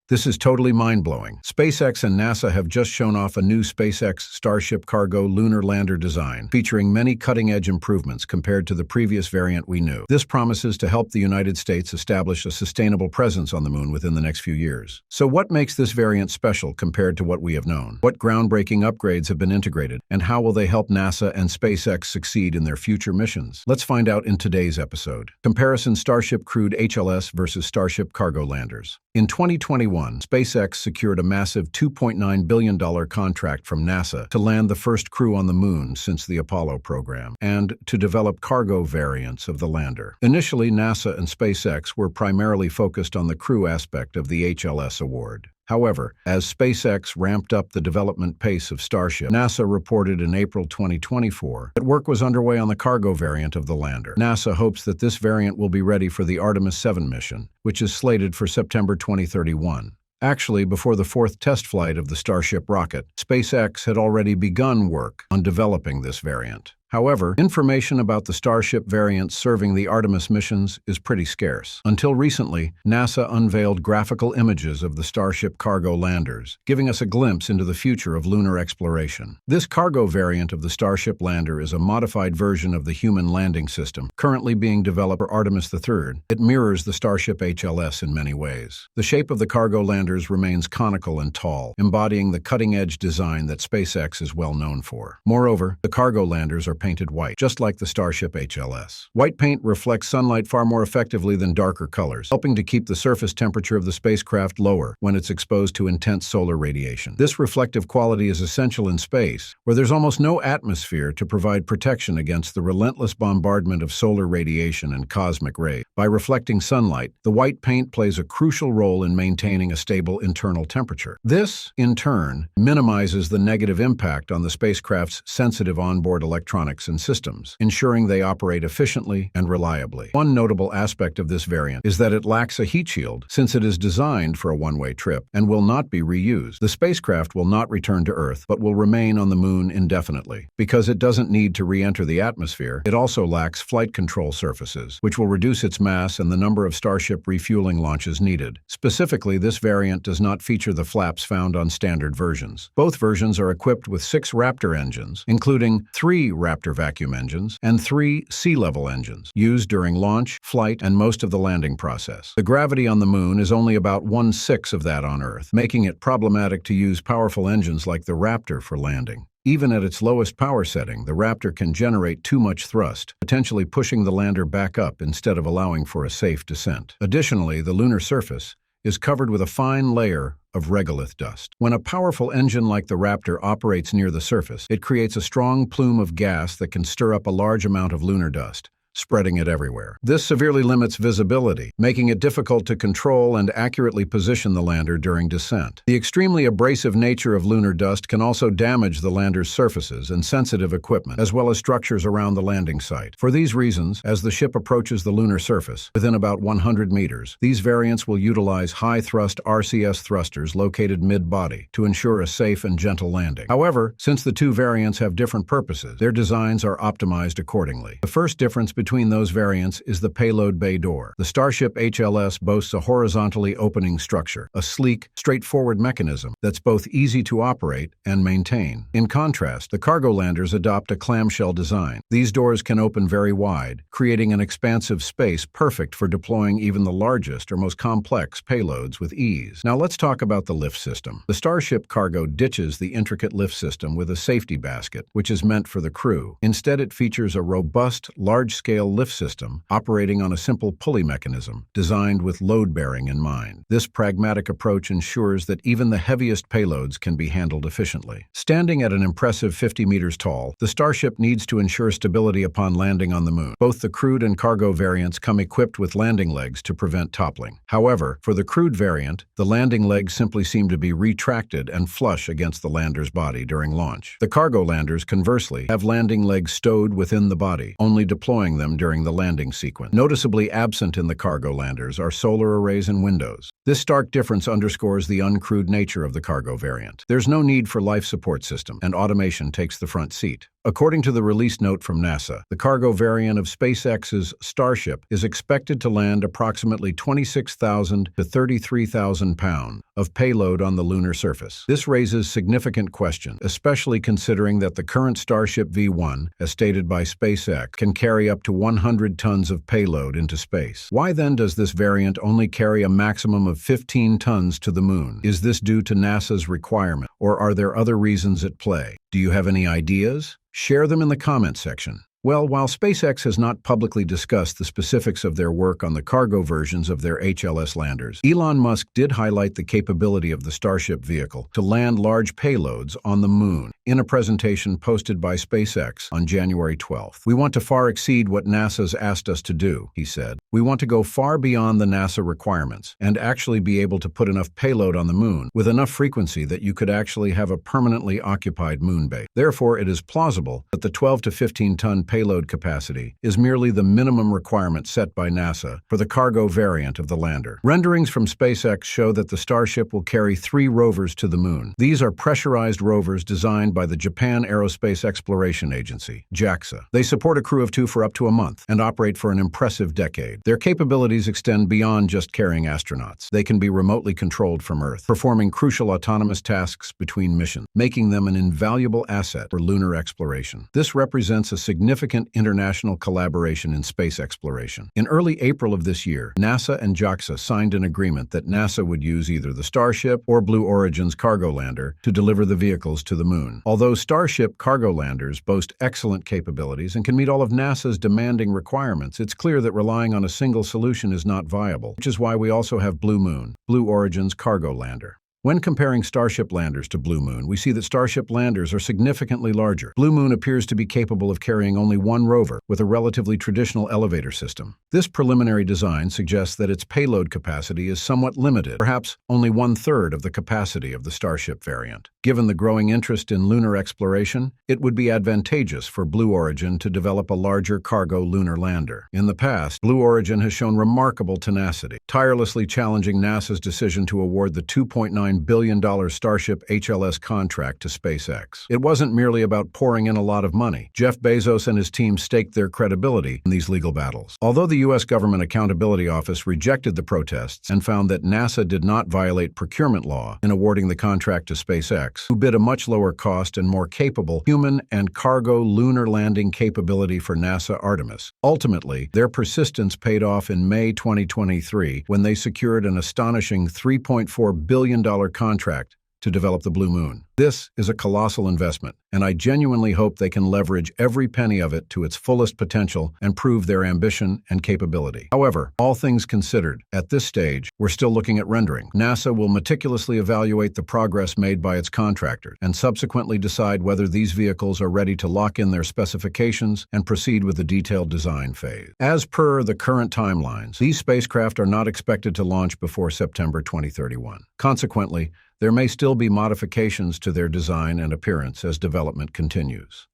This is totally mind-blowing. SpaceX and NASA have just shown off a new SpaceX Starship cargo lunar lander design, featuring many cutting-edge improvements compared to the previous variant we knew. This promises to help the United States establish a sustainable presence on the moon within the next few years. So what makes this variant special compared to what we have known? What groundbreaking upgrades have been integrated, and how will they help NASA and SpaceX succeed in their future missions? Let's find out in today's episode. Comparison Starship crewed HLS versus Starship cargo landers. In 2021, SpaceX secured a massive $2.9 billion contract from NASA to land the first crew on the moon since the Apollo program, and to develop cargo variants of the lander. Initially, NASA and SpaceX were primarily focused on the crew aspect of the HLS award. However, as SpaceX ramped up the development pace of Starship, NASA reported in April 2024 that work was underway on the cargo variant of the lander. NASA hopes that this variant will be ready for the Artemis 7 mission, which is slated for September 2031. Actually, before the fourth test flight of the Starship rocket, SpaceX had already begun work on developing this variant. However, information about the Starship variants serving the Artemis missions is pretty scarce. Until recently, NASA unveiled graphical images of the Starship cargo landers, giving us a glimpse into the future of lunar exploration. This cargo variant of the Starship lander is a modified version of the human landing system, currently being developed for Artemis III. It mirrors the Starship HLS in many ways. The shape of the cargo landers remains conical and tall, embodying the cutting-edge design that SpaceX is well known for. Moreover, the cargo landers are painted white, just like the Starship HLS. White paint reflects sunlight far more effectively than darker colors, helping to keep the surface temperature of the spacecraft lower when it's exposed to intense solar radiation. This reflective quality is essential in space, where there's almost no atmosphere to provide protection against the relentless bombardment of solar radiation and cosmic rays. By reflecting sunlight, the white paint plays a crucial role in maintaining a stable internal temperature. This, in turn, minimizes the negative impact on the spacecraft's sensitive onboard electronics and systems, ensuring they operate efficiently and reliably. One notable aspect of this variant is that it lacks a heat shield, since it is designed for a one-way trip and will not be reused. The spacecraft will not return to Earth, but will remain on the moon indefinitely. Because it doesn't need to re-enter the atmosphere, it also lacks flight control surfaces, which will reduce its mass and the number of Starship refueling launches needed. Specifically, this variant does not feature the flaps found on standard versions. Both versions are equipped with 6 Raptor engines, including 3 Raptor vacuum engines and 3 sea-level engines, used during launch, flight, and most of the landing process. The gravity on the moon is only about 1/6 of that on Earth, making it problematic to use powerful engines like the Raptor for landing. Even at its lowest power setting, the Raptor can generate too much thrust, potentially pushing the lander back up instead of allowing for a safe descent. Additionally, the lunar surface is covered with a fine layer of regolith dust. When a powerful engine like the Raptor operates near the surface, it creates a strong plume of gas that can stir up a large amount of lunar dust, spreading it everywhere. This severely limits visibility, making it difficult to control and accurately position the lander during descent. The extremely abrasive nature of lunar dust can also damage the lander's surfaces and sensitive equipment, as well as structures around the landing site. For these reasons, as the ship approaches the lunar surface, within about 100 meters, these variants will utilize high-thrust RCS thrusters located mid-body to ensure a safe and gentle landing. However, since the two variants have different purposes, their designs are optimized accordingly. The first difference between those variants is the payload bay door. The Starship HLS boasts a horizontally opening structure, a sleek, straightforward mechanism that's both easy to operate and maintain. In contrast, the cargo landers adopt a clamshell design. These doors can open very wide, creating an expansive space perfect for deploying even the largest or most complex payloads with ease. Now let's talk about the lift system. The Starship cargo ditches the intricate lift system with a safety basket, which is meant for the crew. Instead, it features a robust, large-scale lift system operating on a simple pulley mechanism designed with load-bearing in mind. This pragmatic approach ensures that even the heaviest payloads can be handled efficiently. Standing at an impressive 50 meters tall, the Starship needs to ensure stability upon landing on the moon. Both the crewed and cargo variants come equipped with landing legs to prevent toppling. However, for the crewed variant, the landing legs simply seem to be retracted and flush against the lander's body during launch. The cargo landers, conversely, have landing legs stowed within the body, only deploying them during the landing sequence. Noticeably absent in the cargo landers are solar arrays and windows. This stark difference underscores the uncrewed nature of the cargo variant. There's no need for life support system, and automation takes the front seat. According to the release note from NASA, the cargo variant of SpaceX's Starship is expected to land approximately 26,000 to 33,000 pounds of payload on the lunar surface. This raises significant questions, especially considering that the current Starship V1, as stated by SpaceX, can carry up to 100 tons of payload into space. Why then does this variant only carry a maximum of 15 tons to the moon? Is this due to NASA's requirement, or are there other reasons at play? Do you have any ideas? Share them in the comment section. Well, while SpaceX has not publicly discussed the specifics of their work on the cargo versions of their HLS landers, Elon Musk did highlight the capability of the Starship vehicle to land large payloads on the moon in a presentation posted by SpaceX on January 12th. "We want to far exceed what NASA's asked us to do," he said. "We want to go far beyond the NASA requirements and actually be able to put enough payload on the moon with enough frequency that you could actually have a permanently occupied moon base. Therefore, it is plausible that the 12 to 15-ton payload capacity is merely the minimum requirement set by NASA for the cargo variant of the lander." Renderings from SpaceX show that the Starship will carry 3 rovers to the moon. These are pressurized rovers designed by the Japan Aerospace Exploration Agency, JAXA. They support a crew of 2 for up to a month and operate for an impressive decade. Their capabilities extend beyond just carrying astronauts. They can be remotely controlled from Earth, performing crucial autonomous tasks between missions, making them an invaluable asset for lunar exploration. This represents a significant international collaboration in space exploration. In early April of this year, NASA and JAXA signed an agreement that NASA would use either the Starship or Blue Origin's cargo lander to deliver the vehicles to the moon. Although Starship cargo landers boast excellent capabilities and can meet all of NASA's demanding requirements, it's clear that relying on a single solution is not viable, which is why we also have Blue Origin's cargo lander. When comparing Starship landers to Blue Moon, we see that Starship landers are significantly larger. Blue Moon appears to be capable of carrying only 1 rover with a relatively traditional elevator system. This preliminary design suggests that its payload capacity is somewhat limited, perhaps only 1/3 of the capacity of the Starship variant. Given the growing interest in lunar exploration, it would be advantageous for Blue Origin to develop a larger cargo lunar lander. In the past, Blue Origin has shown remarkable tenacity, tirelessly challenging NASA's decision to award the $2.9 billion Starship HLS contract to SpaceX. It wasn't merely about pouring in a lot of money. Jeff Bezos and his team staked their credibility in these legal battles. Although the U.S. Government Accountability Office rejected the protests and found that NASA did not violate procurement law in awarding the contract to SpaceX, who bid a much lower cost and more capable human and cargo lunar landing capability for NASA Artemis. Ultimately, their persistence paid off in May 2023 when they secured an astonishing $3.4 billion contract to develop the Blue Moon. This is a colossal investment, and I genuinely hope they can leverage every penny of it to its fullest potential and prove their ambition and capability. However, all things considered, at this stage, we're still looking at rendering. NASA will meticulously evaluate the progress made by its contractors and subsequently decide whether these vehicles are ready to lock in their specifications and proceed with the detailed design phase. As per the current timelines, these spacecraft are not expected to launch before September 2031. Consequently, there may still be modifications to their design and appearance as development continues.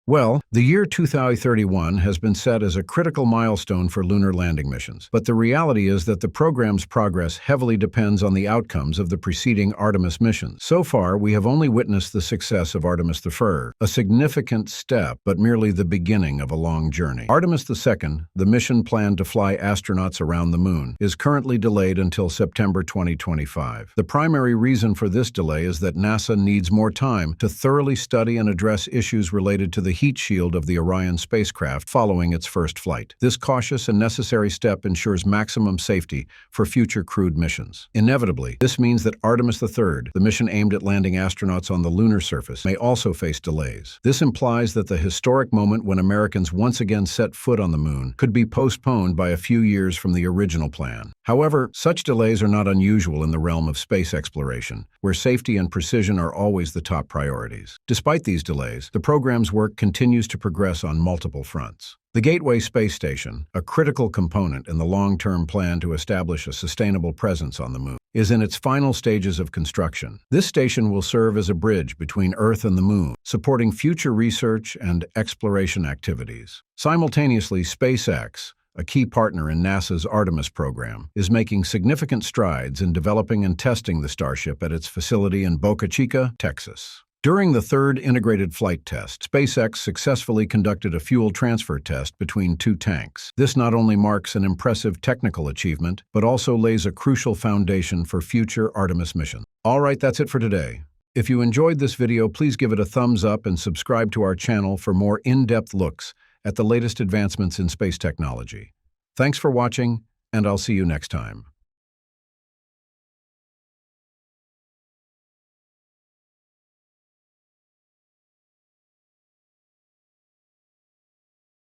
Well, the year 2031 has been set as a critical milestone for lunar landing missions, but the reality is that the program's progress heavily depends on the outcomes of the preceding Artemis missions. So far, we have only witnessed the success of Artemis I, a significant step, but merely the beginning of a long journey. Artemis II, the mission planned to fly astronauts around the moon, is currently delayed until September 2025. The primary reason for this delay is that NASA needs more time to thoroughly study and address issues related to the heat shield of the Orion spacecraft following its first flight. This cautious and necessary step ensures maximum safety for future crewed missions. Inevitably, this means that Artemis III, the mission aimed at landing astronauts on the lunar surface, may also face delays. This implies that the historic moment when Americans once again set foot on the moon could be postponed by a few years from the original plan. However, such delays are not unusual in the realm of space exploration, where safety and precision are always the top priorities. Despite these delays, the program's work continues to progress on multiple fronts. The Gateway Space Station, a critical component in the long-term plan to establish a sustainable presence on the moon, is in its final stages of construction. This station will serve as a bridge between Earth and the moon, supporting future research and exploration activities. Simultaneously, SpaceX, a key partner in NASA's Artemis program, is making significant strides in developing and testing the Starship at its facility in Boca Chica, Texas. During the third integrated flight test, SpaceX successfully conducted a fuel transfer test between two tanks. This not only marks an impressive technical achievement, but also lays a crucial foundation for future Artemis missions. All right, that's it for today. If you enjoyed this video, please give it a thumbs up and subscribe to our channel for more in-depth looks at the latest advancements in space technology. Thanks for watching, and I'll see you next time.